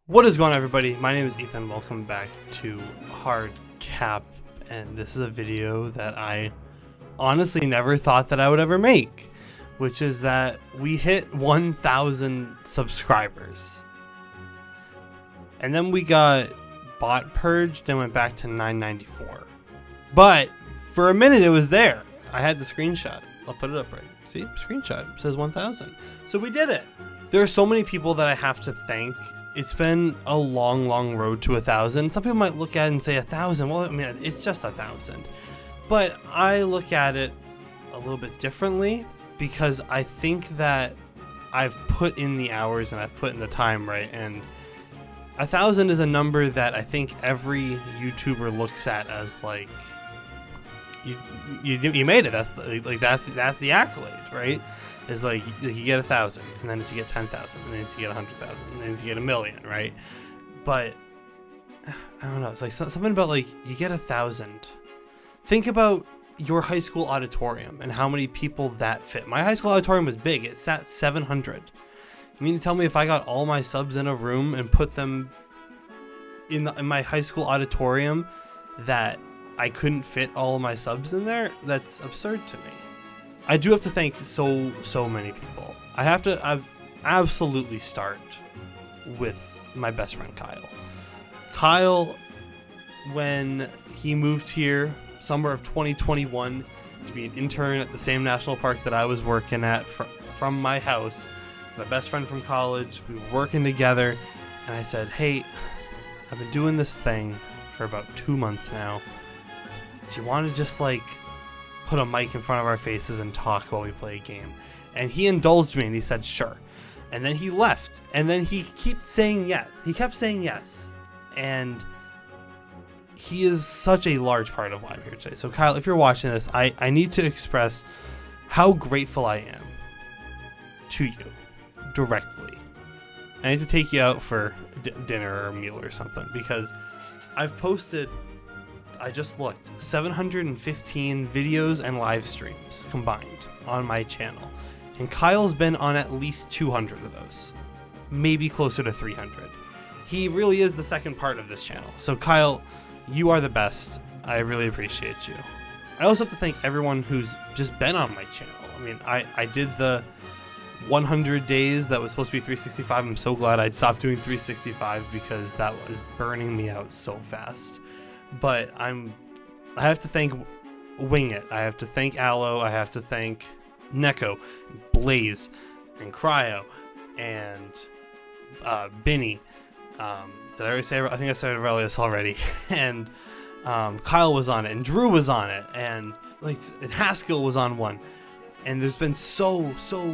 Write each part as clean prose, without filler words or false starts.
What is going on, everybody? My name is Ethan. Welcome back to HardCap, and this is a video that I honestly never thought that I would ever make, which is that we hit 1,000 subscribers. And then we got bot purged and went back to 994. But for a minute it was there. I had the screenshot. I'll put it up right. See? Screenshot. It says 1,000. So we did it. There are so many people that I have to thank. It's been a long road to 1,000. Some people might look at it and say 1,000. Well, I mean, it's just 1,000. But I look at it a little bit differently because I think that I've put in the hours and I've put in the time, right? And 1,000 is a number that I think every YouTuber looks at as like, you made it. That's the accolade, right? Is like you get 1,000, and then it's you get 10,000, and then it's you get 100,000, and then it's you get 1,000,000, right? But I don't know. It's like something about like you get 1,000. Think about your high school auditorium and how many people that fit. My high school auditorium was big. It sat 700. You mean to tell me if I got all my subs in a room and put them in my high school auditorium that I couldn't fit all of my subs in there? That's absurd to me. I do have to thank so many people. I've absolutely start with my best friend Kyle. Kyle, when he moved here summer of 2021 to be an intern at the same national park that I was working at from my house, he's my best friend from college. We were working together, and I said, "Hey, I've been doing this thing for about 2 months now. Do you want to just like put a mic in front of our faces and talk while we play a game?" And he indulged me and he said sure. And then he left, and then he kept saying yes. And he is such a large part of why I'm here today. So Kyle, if you're watching this, I need to express how grateful I am to you directly. I need to take you out for dinner or a meal or something, because I've posted, I just looked, 715 videos and live streams combined on my channel. And Kyle's been on at least 200 of those. Maybe closer to 300. He really is the second part of this channel. So Kyle, you are the best. I really appreciate you. I also have to thank everyone who's just been on my channel. I mean, I did the 100 days that was supposed to be 365. I'm so glad I'd stopped doing 365 because that was burning me out so fast. But I have to thank Wing It. I have to thank Aloe. I have to thank Neko, Blaze, and Cryo, and Binny. Did I already say? I think I said Aurelius already. And Kyle was on it, and Drew was on it, and Haskell was on one. And there's been so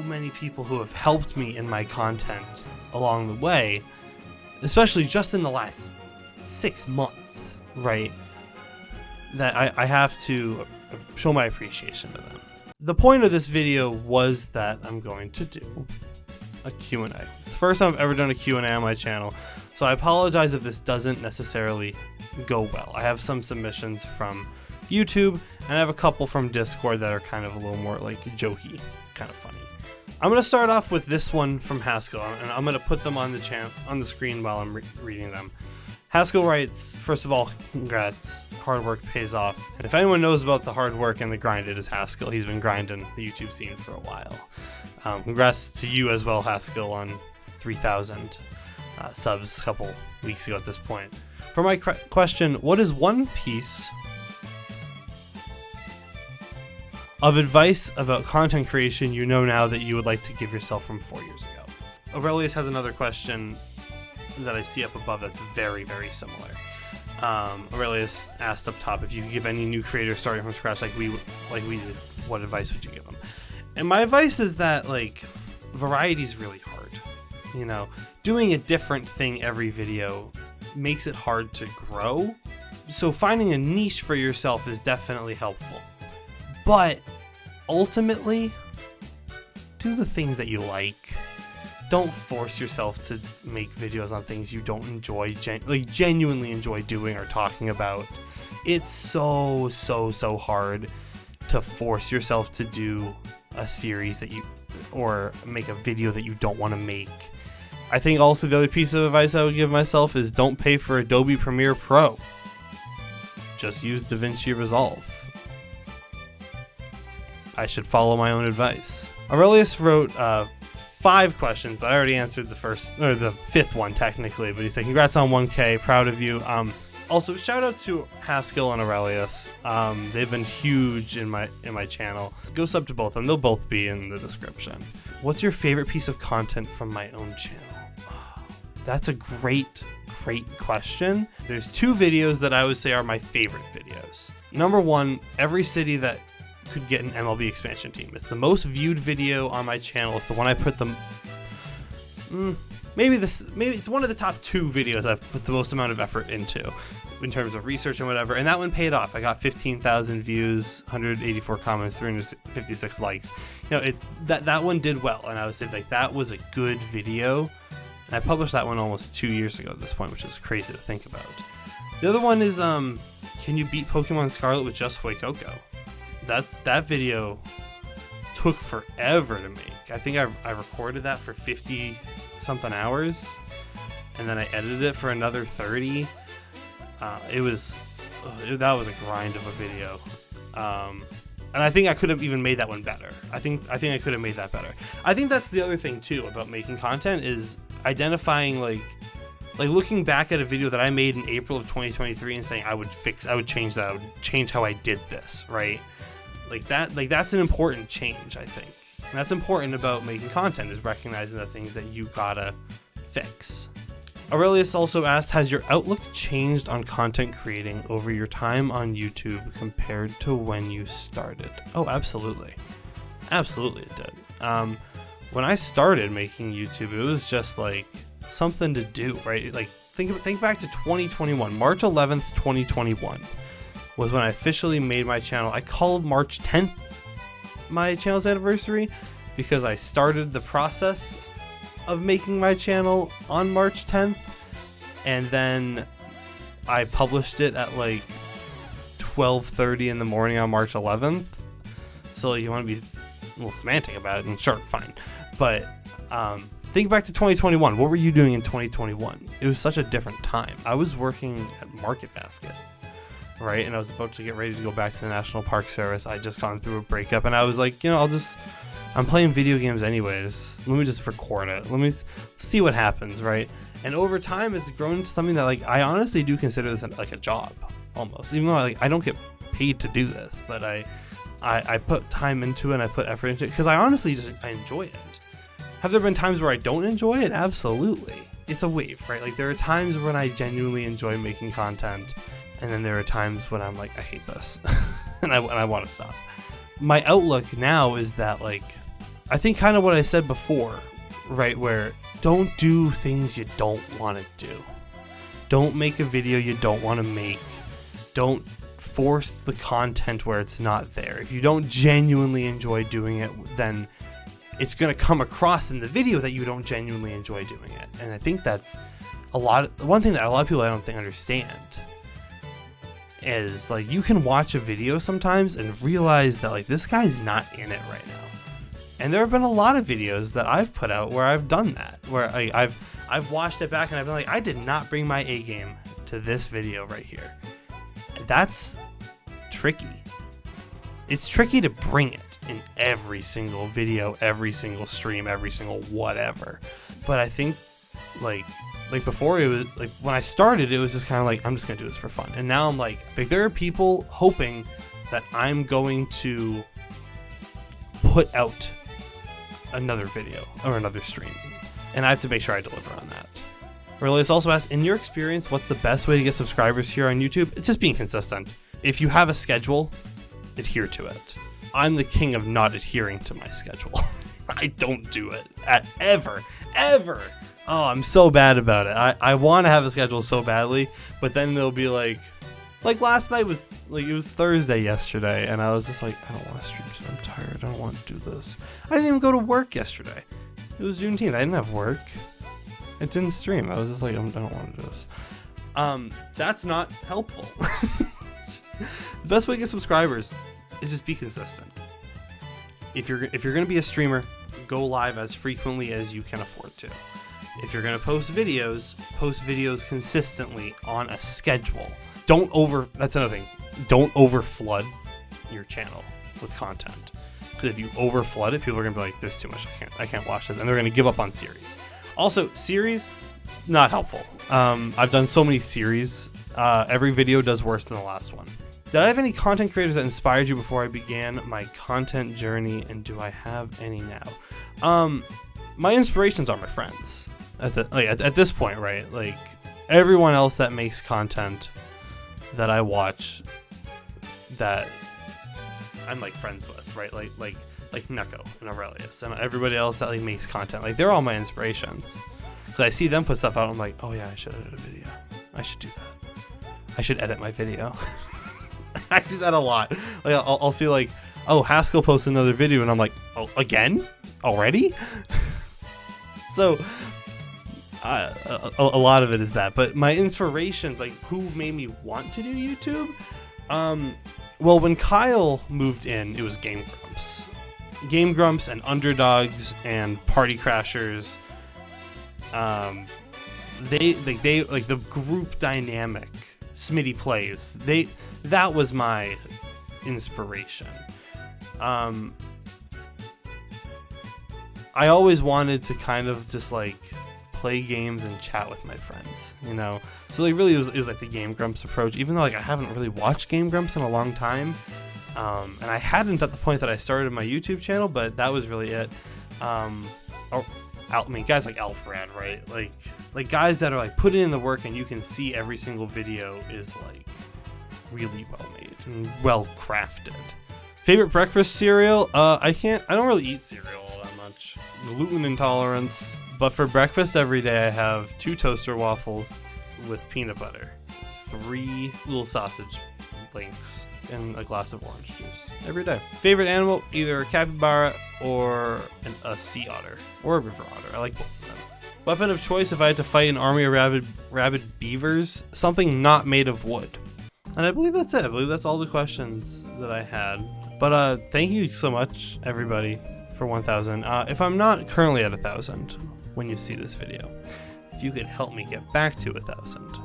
many people who have helped me in my content along the way, especially just in the last 6 months. Right, that I have to show my appreciation to them. The point of this video was that I'm going to do a Q&A. It's the first time I've ever done a Q&A on my channel, so I apologize if this doesn't necessarily go well. I have some submissions from YouTube, and I have a couple from Discord that are kind of a little more like jokey, kind of funny. I'm going to start off with this one from Haskell, and I'm going to put them on the screen while I'm reading them. Haskell writes, first of all, congrats. Hard work pays off. And if anyone knows about the hard work and the grind, it is Haskell. He's been grinding the YouTube scene for a while. Congrats to you as well, Haskell, on 3,000 subs a couple weeks ago at this point. For my question, what is one piece of advice about content creation you know now that you would like to give yourself from 4 years ago? Aurelius has another question that I see up above that's very similar. Aurelius asked up top if you could give any new creator starting from scratch like we did, what advice would you give them? And my advice is that like variety is really hard. You know, doing a different thing every video makes it hard to grow. So finding a niche for yourself is definitely helpful. But ultimately, do the things that you like. Don't force yourself to make videos on things you don't enjoy, genuinely enjoy doing or talking about. It's so hard to force yourself to do a series that you, or make a video that you don't want to make. I think also the other piece of advice I would give myself is don't pay for Adobe Premiere Pro. Just use DaVinci Resolve. I should follow my own advice. Aurelius wrote 5 questions, but I already answered the 5th one technically. But he said, "Congrats on 1K, proud of you." Also, shout out to Haskell and Aurelius. They've been huge in my channel. Go sub to both of them; they'll both be in the description. What's your favorite piece of content from my own channel? That's a great question. There's 2 videos that I would say are my favorite videos. Number 1, every city that could get an MLB expansion team. It's the most viewed video on my channel. It's the one I put the maybe it's one of the top 2 videos I've put the most amount of effort into in terms of research and whatever, and that one paid off. I got 15,000 views, 184 comments, 356 likes. That one did well, and I would say like that was a good video. And I published that one almost 2 years ago at this point, which is crazy to think about. The other one is can you beat Pokemon Scarlet with just Fuecoco? That video took forever to make. I think I recorded that for 50 something hours, and then I edited it for another 30. That was a grind of a video. And I think I could have even made that one better. I think I could have made that better. I think that's the other thing too about making content is identifying like looking back at a video that I made in April of 2023 and saying I would change that. I would change how I did this, right? That's an important change, I think. And that's important about making content, is recognizing the things that you gotta fix. Aurelius also asked, has your outlook changed on content creating over your time on YouTube compared to when you started? Oh, absolutely. Absolutely it did. When I started making YouTube, it was just like something to do, right? Like think back to 2021, March 11th, 2021 was when I officially made my channel. I called March 10th my channel's anniversary because I started the process of making my channel on March 10th, and then I published it at like 12:30 in the morning on March 11th. So you want to be a little semantic about it, and sure, fine. But think back to 2021. What were you doing in 2021? It was such a different time. I was working at Market Basket, right? And I was about to get ready to go back to the National Park Service. I just gone through a breakup, and I was like, I'm playing video games anyways. Let me just record it. Let me see what happens, right? And over time, it's grown into something that like I honestly do consider this like a job, almost. Even though I don't get paid to do this, but I put time into it and I put effort into it because I honestly I enjoy it. Have there been times where I don't enjoy it? Absolutely. It's a wave, right? Like there are times when I genuinely enjoy making content, and then there are times when I'm like, I hate this, and I want to stop. My outlook now is that like, I think kind of what I said before, right? Where don't do things you don't want to do. Don't make a video you don't want to make. Don't force the content where it's not there. If you don't genuinely enjoy doing it, then it's going to come across in the video that you don't genuinely enjoy doing it. And I think that's one thing that a lot of people I don't think understand is like you can watch a video sometimes and realize that like this guy's not in it right now. And there have been a lot of videos that I've put out where I've done that, where I've watched it back and I've been like, I did not bring my A game to this video right here. That's tricky. It's tricky to bring it in every single video, every single stream, every single whatever. But I think like before, it was like when I started, it was just kind of like, I'm just gonna do this for fun. And now I'm like there are people hoping that I'm going to put out another video or another stream, and I have to make sure I deliver on that. Aurelius also asked, in your experience, what's the best way to get subscribers here on YouTube? It's just being consistent. If you have a schedule, adhere to it. I'm the king of not adhering to my schedule. I don't do it ever. Oh, I'm so bad about it. I want to have a schedule so badly, but then it'll be like last night was like, it was Thursday yesterday, and I was just like, I don't want to stream today. I'm tired. I don't want to do this. I didn't even go to work yesterday. It was Juneteenth. I didn't have work. I didn't stream. I was just like, I don't want to do this. That's not helpful. The best way to get subscribers is just be consistent. If you're gonna be a streamer, go live as frequently as you can afford to. If you're going to post videos consistently on a schedule. That's another thing. Don't over flood your channel with content. Because if you over flood it, people are going to be like, there's too much, I can't watch this. And they're going to give up on series. Also, series, not helpful. I've done so many series. Every video does worse than the last one. Did I have any content creators that inspired you before I began my content journey, and do I have any now? My inspirations are my friends. At this point, right? Like, everyone else that makes content that I watch that I'm like friends with, right? Like Neko and Aurelius and everybody else that like makes content. Like, they're all my inspirations. Because I see them put stuff out, I'm like, oh yeah, I should edit a video. I should do that. I should edit my video. I do that a lot. Like, I'll see like, oh, Haskell posted another video, and I'm like, oh, again? Already? So, a lot of it is that. But my inspirations, like, who made me want to do YouTube? Well, when Kyle moved in, it was Game Grumps. Game Grumps and Underdogs and Party Crashers. They like the group dynamic. Smitty Plays. That was my inspiration. I always wanted to kind of just like play games and chat with my friends, you know. So like really it was like the Game Grumps approach, even though like I haven't really watched Game Grumps in a long time. And I hadn't at the point that I started my YouTube channel, but that was really it. I mean, guys like Alfred, right? Like guys that are like putting in the work, and you can see every single video is like really well made and well crafted. Favorite breakfast cereal? I don't really eat cereal all that much. Gluten intolerance. But for breakfast every day, I have 2 toaster waffles with peanut butter, 3 little sausage links, and a glass of orange juice every day. Favorite animal? Either a capybara or a sea otter or a river otter. I like both of them. Weapon of choice if I had to fight an army of rabid beavers? Something not made of wood. And I believe that's it. I believe that's all the questions that I had. But thank you so much, everybody, for 1,000. If I'm not currently at 1,000 when you see this video, if you could help me get back to 1,000,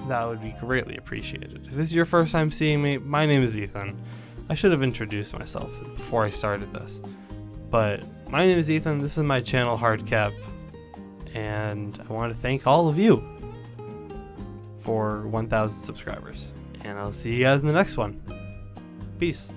that would be greatly appreciated. If this is your first time seeing me, my name is Ethan. I should have introduced myself before I started this. But my name is Ethan, this is my channel HardCap, and I want to thank all of you for 1,000 subscribers. And I'll see you guys in the next one. Peace.